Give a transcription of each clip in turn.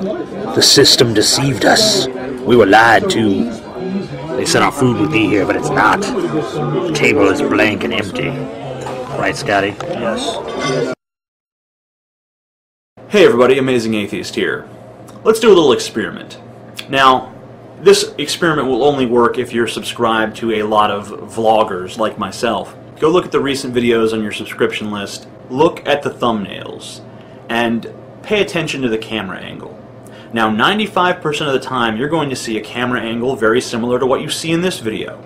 The system deceived us. We were lied to. They said our food would be here, but it's not. The table is blank and empty. Right, Scotty? Yes. Hey everybody, Amazing Atheist here. Let's do a little experiment. Now, this experiment will only work if you're subscribed to a lot of vloggers like myself. Go look at the recent videos on your subscription list, look at the thumbnails, and pay attention to the camera angle. Now, 95% of the time you're going to see a camera angle very similar to what you see in this video.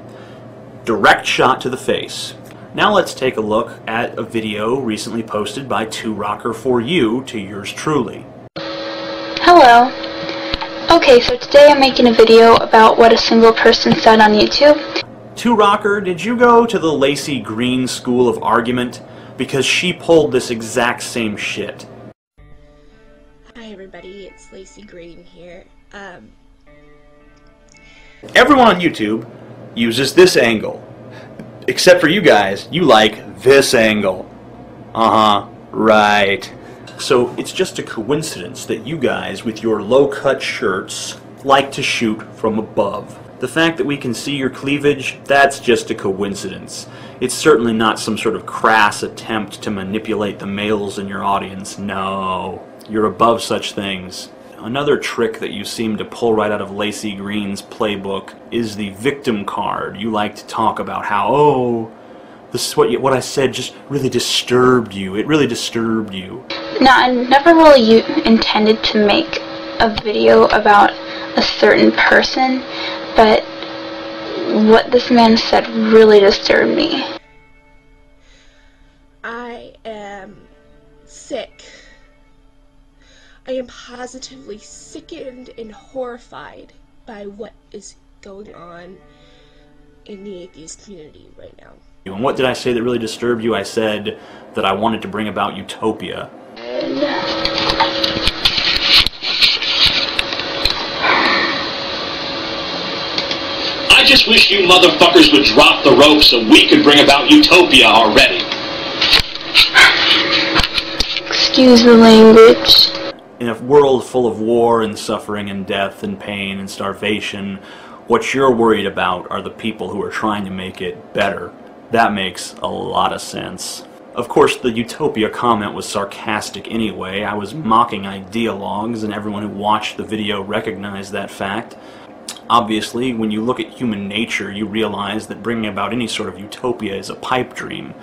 Direct shot to the face. Now let's take a look at a video recently posted by 2Rocker for you to yours truly. Hello. Okay, so today I'm making a video about what a single person said on YouTube. 2Rocker, did you go to the Lacey Green School of Argument? Because she pulled this exact same shit. Hi everybody, it's Lacey Green here. Everyone on YouTube uses this angle. Except for you guys, you like this angle. Right. So it's just a coincidence that you guys with your low-cut shirts like to shoot from above. The fact that we can see your cleavage, that's just a coincidence. It's certainly not some sort of crass attempt to manipulate the males in your audience. No, you're above such things. Another trick that you seem to pull right out of Lacey Green's playbook is the victim card. You like to talk about how, oh, this is what I said just really disturbed you. It really disturbed you. Now, I never really intended to make a video about a certain person, but what this man said really disturbed me. I am sick. I am positively sickened and horrified by what is going on in the atheist community right now. And what did I say that really disturbed you? I said that I wanted to bring about utopia. I just wish you motherfuckers would drop the rope so we could bring about utopia already. Excuse the language. In a world full of war and suffering and death and pain and starvation, what you're worried about are the people who are trying to make it better. That makes a lot of sense. Of course, the utopia comment was sarcastic anyway. I was mocking ideologues, and everyone who watched the video recognized that fact. Obviously, when you look at human nature, you realize that bringing about any sort of utopia is a pipe dream.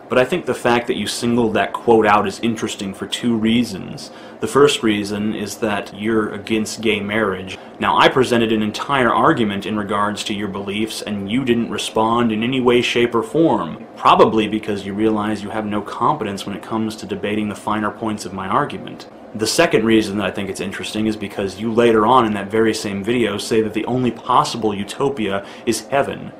But I think the fact that you singled that quote out is interesting for two reasons. The first reason is that you're against gay marriage. Now, I presented an entire argument in regards to your beliefs, and you didn't respond in any way, shape, or form. Probably because you realize you have no competence when it comes to debating the finer points of my argument. The second reason that I think it's interesting is because you later on in that very same video say that the only possible utopia is heaven.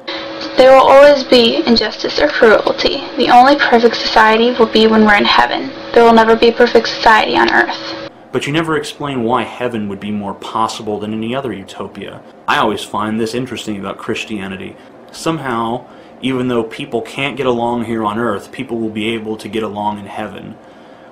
There will always be injustice or cruelty. The only perfect society will be when we're in heaven. There will never be a perfect society on earth. But you never explain why heaven would be more possible than any other utopia. I always find this interesting about Christianity. Somehow, even though people can't get along here on earth, people will be able to get along in heaven.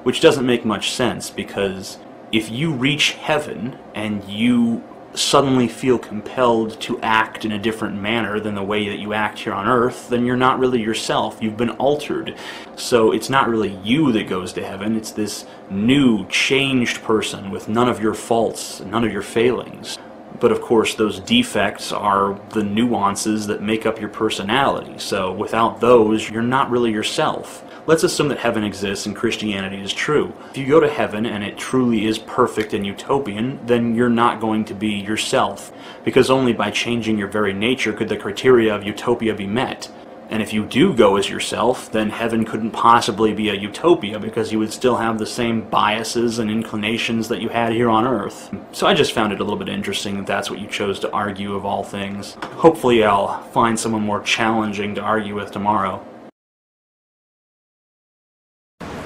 Which doesn't make much sense, because if you reach heaven and you suddenly feel compelled to act in a different manner than the way that you act here on earth, then you're not really yourself. You've been altered. So it's not really you that goes to heaven, it's this new, changed person with none of your faults, none of your failings. But of course those defects are the nuances that make up your personality, so without those, you're not really yourself. Let's assume that heaven exists and Christianity is true. If you go to heaven and it truly is perfect and utopian, then you're not going to be yourself, because only by changing your very nature could the criteria of utopia be met. And if you do go as yourself, then heaven couldn't possibly be a utopia, because you would still have the same biases and inclinations that you had here on earth. So I just found it a little bit interesting that that's what you chose to argue of all things. Hopefully I'll find someone more challenging to argue with tomorrow.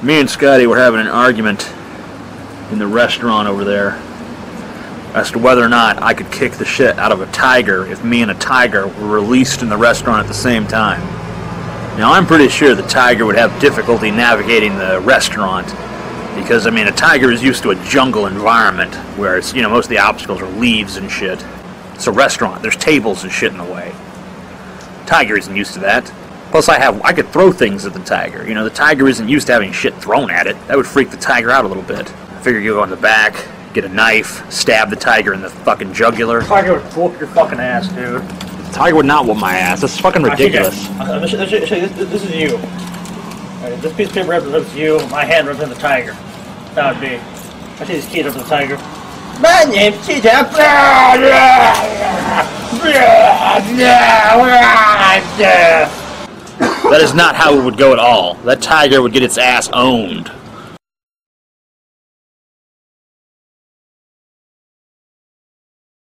Me and Scotty were having an argument in the restaurant over there as to whether or not I could kick the shit out of a tiger if me and a tiger were released in the restaurant at the same time. Now, I'm pretty sure the tiger would have difficulty navigating the restaurant, Because, I mean, a tiger is used to a jungle environment where it's, you know, most of the obstacles are leaves and shit. It's a restaurant. There's tables and shit in the way. Tiger isn't used to that. Plus, I could throw things at the tiger. You know, the tiger isn't used to having shit thrown at it. That would freak the tiger out a little bit. I figure you go in the back, get a knife, stab the tiger in the fucking jugular. Tiger would whoop your fucking ass, dude. Tiger would not whoop my ass. That's fucking ridiculous. This is you. Right, this piece of paper represents you. My hand represents the tiger. That would be. I see these keys represent the tiger. My name's Cheetah. That is not how it would go at all. That tiger would get its ass owned.